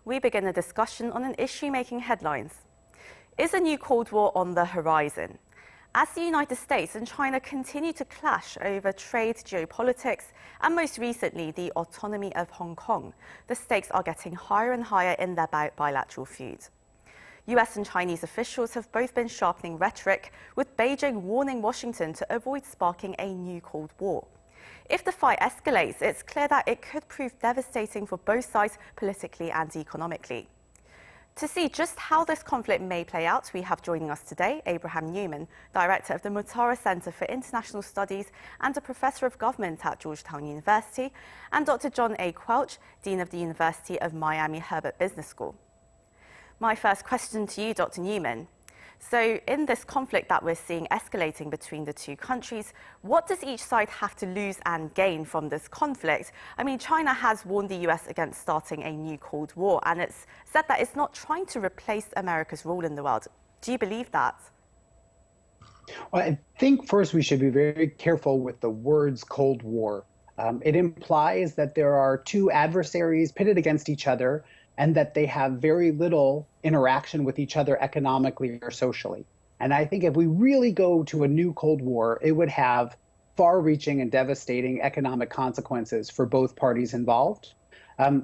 we begin a discussion on an issue making headlines. Is a new Cold War on the horizon? As the United States and China continue to clash over trade, geopolitics, and most recently the autonomy of Hong Kong, the stakes are getting higher and higher in their bilateral feud. US and Chinese officials have both been sharpening rhetoric, with Beijing warning Washington to avoid sparking a new Cold War. If the fight escalates, it's clear that it could prove devastating for both sides politically and economically. To see just how this conflict may play out, we have joining us today Arirang Newman, Director of the Mortara Center for International Studies and a Professor of Government at Georgetown University, and Dr. John A. Quelch, Dean of the University of Miami Herbert Business School. My first question to you, Dr. Newman. So in this conflict that we're seeing escalating between the two countries, what does each side have to lose and gain from this conflict? I mean, China has warned the US against starting a new Cold War, and it's said that it's not trying to replace America's role in the world. Do you believe that? Well, I think first we should be very careful with the words Cold War. It implies that there are two adversaries pitted against each other, and that they have very little interaction with each other economically or socially. And I think if we really go to a new Cold War, it would have far-reaching and devastating economic consequences for both parties involved.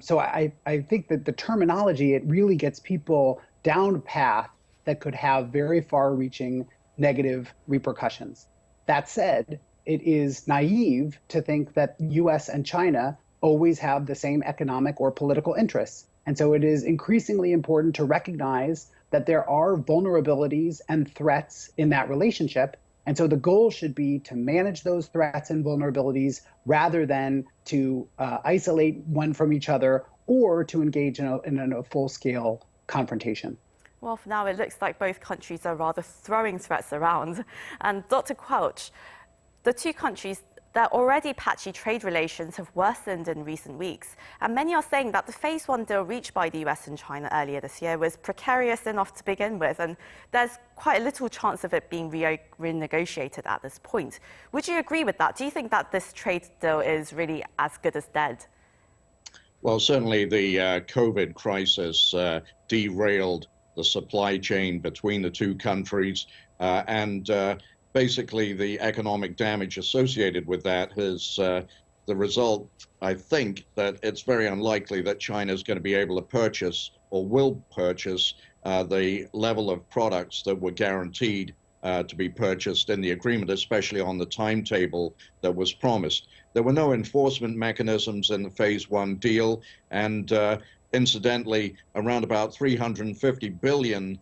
So I think that the terminology, it really gets people down a path that could have very far-reaching negative repercussions. That said, it is naive to think that US and China always have the same economic or political interests. And so it is increasingly important to recognize that there are vulnerabilities and threats in that relationship. And so the goal should be to manage those threats and vulnerabilities rather than to isolate one from each other or to engage in a full-scale confrontation. Well, for now, it looks like both countries are rather throwing threats around. And Dr. Quelch, the two countries, their already patchy trade relations have worsened in recent weeks, and many are saying that the Phase 1 deal reached by the US and China earlier this year was precarious enough to begin with, and there's quite a little chance of it being renegotiated at this point. Would you agree with that? Do you think that this trade deal is really as good as dead? Well, certainly the COVID crisis derailed the supply chain between the two countries, and basically, the economic damage associated with that is the result, I think, that it's very unlikely that China is going to be able to purchase or will purchase the level of products that were guaranteed to be purchased in the agreement, especially on the timetable that was promised. There were no enforcement mechanisms in the Phase 1 deal, and incidentally, around about $350 billion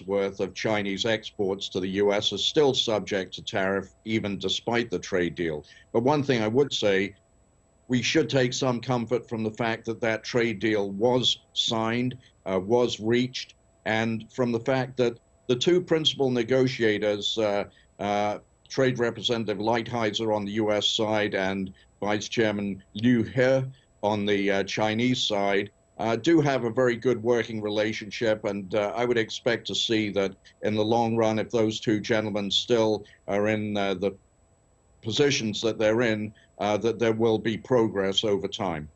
worth of Chinese exports to the US are still subject to tariff, even despite the trade deal. But one thing I would say, we should take some comfort from the fact that that trade deal was signed, was reached, and from the fact that the two principal negotiators, Trade Representative Lighthizer on the US side and Vice Chairman Liu He on the Chinese side, do have a very good working relationship, and I would expect to see that in the long run, if those two gentlemen still are in the positions that they're in, that there will be progress over time.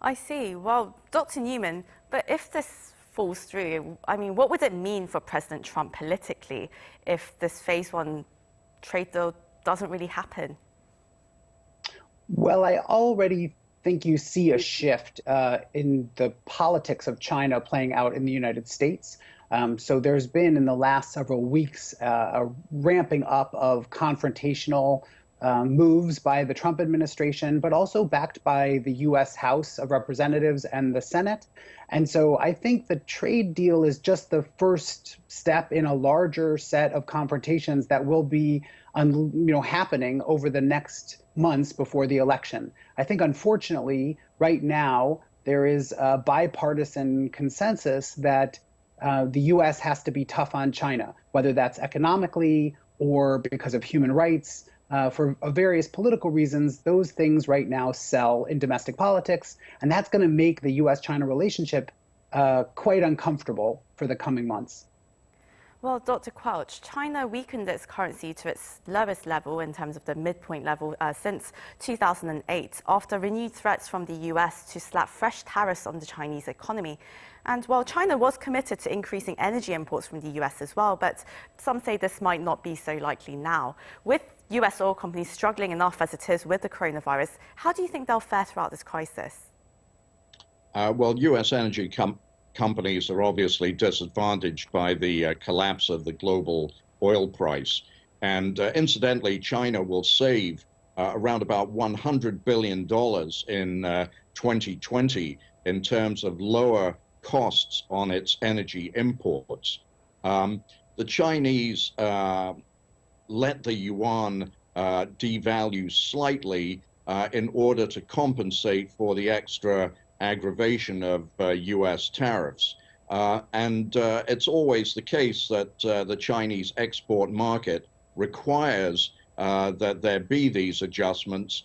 I see. Well, Dr. Newman, but if this falls through, I mean, what would it mean for President Trump politically if this Phase 1 trade deal doesn't really happen? Well, I already think you see a shift in the politics of China playing out in the United States. So there's been in the last several weeks a ramping up of confrontational moves by the Trump administration, but also backed by the US House of Representatives and the Senate. And so I think the trade deal is just the first step in a larger set of confrontations that will be happening over the next months before the election. I think, unfortunately, right now, there is a bipartisan consensus that the U.S. has to be tough on China, whether that's economically or because of human rights. For various political reasons, those things right now sell in domestic politics, and that's going to make the U.S.-China relationship quite uncomfortable for the coming months. Well, Dr. Quelch, China weakened its currency to its lowest level in terms of the midpoint level since 2008 after renewed threats from the US to slap fresh tariffs on the Chinese economy. And while China was committed to increasing energy imports from the US as well, but some say this might not be so likely now. With US oil companies struggling enough as it is with the coronavirus, how do you think they'll fare throughout this crisis? Well, US energy companies are obviously disadvantaged by the collapse of the global oil price. And incidentally, China will save around about $100 billion in 2020 in terms of lower costs on its energy imports. The Chinese let the yuan devalue slightly in order to compensate for the extra aggravation of US tariffs. And it's always the case that the Chinese export market requires that there be these adjustments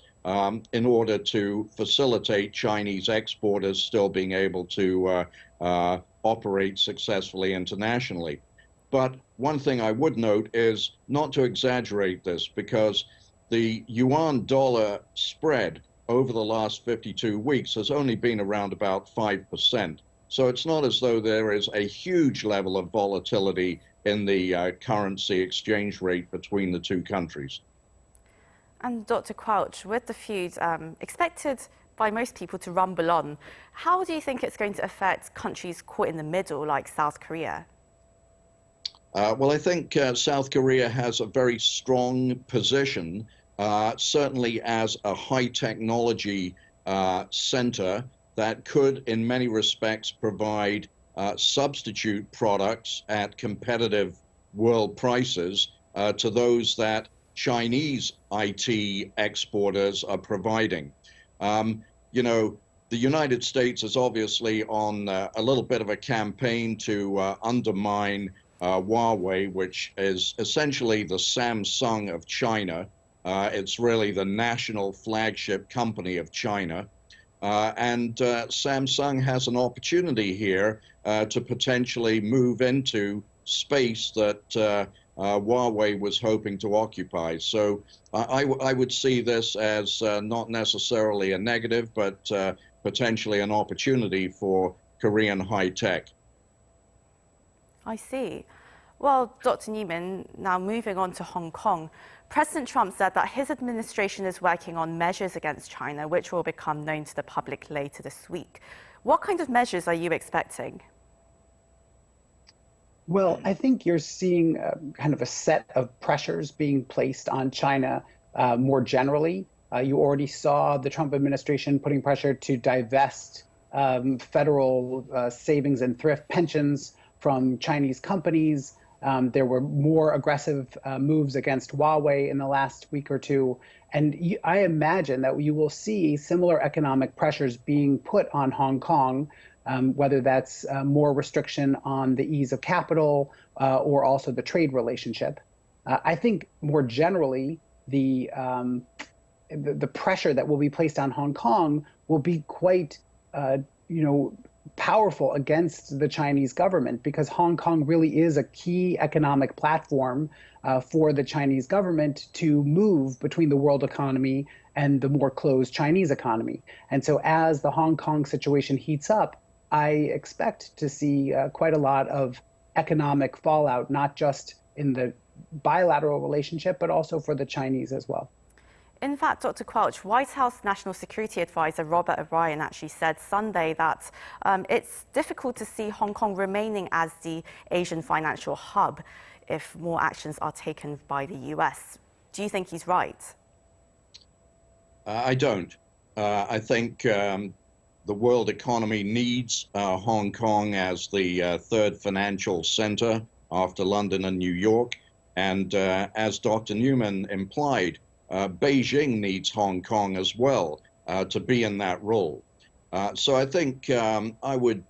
in order to facilitate Chinese exporters still being able to operate successfully internationally. But one thing I would note is not to exaggerate this, because the yuan-dollar spread over the last 52 weeks has only been around about 5%. So it's not as though there is a huge level of volatility in the currency exchange rate between the two countries. And Dr. Quelch, with the feud expected by most people to rumble on, how do you think it's going to affect countries caught in the middle like South Korea? Well, I think South Korea has a very strong position, certainly as a high technology center that could, in many respects, provide substitute products at competitive world prices to those that Chinese IT exporters are providing. You know, the United States is obviously on a little bit of a campaign to undermine Huawei, which is essentially the Samsung of China. It's really the national flagship company of China. And Samsung has an opportunity here to potentially move into space that Huawei was hoping to occupy. So I would see this as not necessarily a negative, but potentially an opportunity for Korean high tech. I see. Well, Dr. Newman, now moving on to Hong Kong, President Trump said that his administration is working on measures against China, which will become known to the public later this week. What kind of measures are you expecting? Well, I think you're seeing kind of a set of pressures being placed on China more generally. You already saw the Trump administration putting pressure to divest federal savings and thrift pensions from Chinese companies. There were more aggressive moves against Huawei in the last week or two. And I imagine that you will see similar economic pressures being put on Hong Kong, whether that's more restriction on the ease of capital or also the trade relationship. I think more generally, the pressure that will be placed on Hong Kong will be quite, powerful against the Chinese government, because Hong Kong really is a key economic platform for the Chinese government to move between the world economy and the more closed Chinese economy. And so as the Hong Kong situation heats up, I expect to see quite a lot of economic fallout, not just in the bilateral relationship, but also for the Chinese as well. In fact, Dr. Quelch, White House National Security Advisor Robert O'Brien actually said Sunday that it's difficult to see Hong Kong remaining as the Asian financial hub if more actions are taken by the US. Do you think he's right? I don't. I think the world economy needs Hong Kong as the third financial center after London and New York. And as Dr. Newman implied, Beijing needs Hong Kong as well to be in that role. So I think I would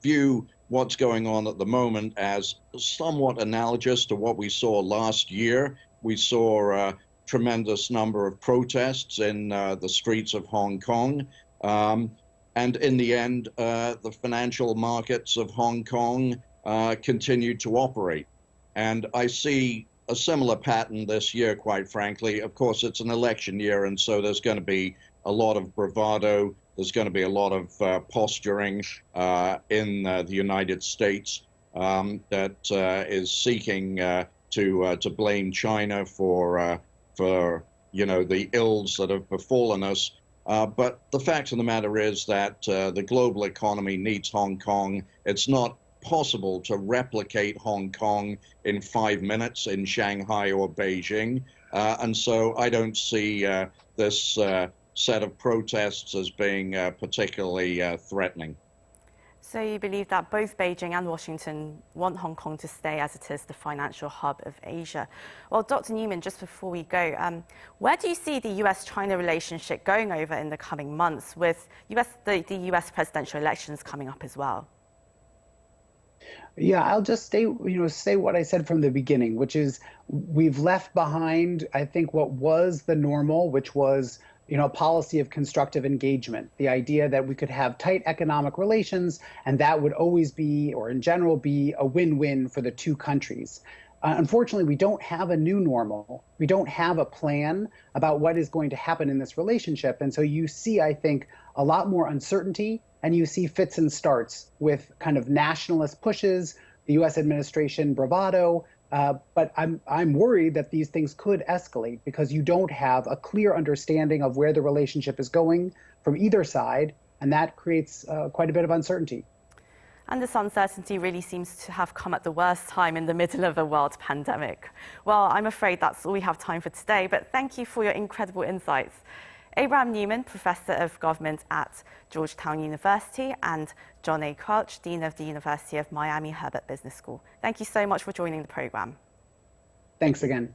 view what's going on at the moment as somewhat analogous to what we saw last year. We saw a tremendous number of protests in the streets of Hong Kong. And in the end, the financial markets of Hong Kong continued to operate. And I see a similar pattern this year, quite frankly. Of course, it's an election year, and so there's going to be a lot of bravado. There's going to be a lot of posturing in the United States that is seeking to blame China for the ills that have befallen us. But the fact of the matter is that the global economy needs Hong Kong. It's not possible to replicate Hong Kong in 5 minutes in Shanghai or Beijing. And so I don't see this set of protests as being particularly threatening. So you believe that both Beijing and Washington want Hong Kong to stay as it is the financial hub of Asia. Well, Dr. Newman, just before we go, where do you see the US-China relationship going over in the coming months with the US presidential elections coming up as well? Yeah, I'll just say what I said from the beginning, which is we've left behind, I think, what was the normal, which was a policy of constructive engagement, the idea that we could have tight economic relations and that would always be, or in general, be a win-win for the two countries. Unfortunately, we don't have a new normal. We don't have a plan about what is going to happen in this relationship. And so you see, I think, a lot more uncertainty, and you see fits and starts with kind of nationalist pushes, the U.S. administration bravado. But I'm worried that these things could escalate because you don't have a clear understanding of where the relationship is going from either side, and that creates quite a bit of uncertainty. And this uncertainty really seems to have come at the worst time in the middle of a world pandemic. Well, I'm afraid that's all we have time for today, but thank you for your incredible insights. Abraham Newman, Professor of Government at Georgetown University, and John A. Quelch, Dean of the University of Miami Herbert Business School. Thank you so much for joining the program. Thanks again.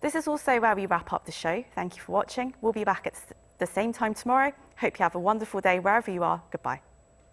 This is also where we wrap up the show. Thank you for watching. We'll be back at the same time tomorrow. Hope you have a wonderful day wherever you are. Goodbye.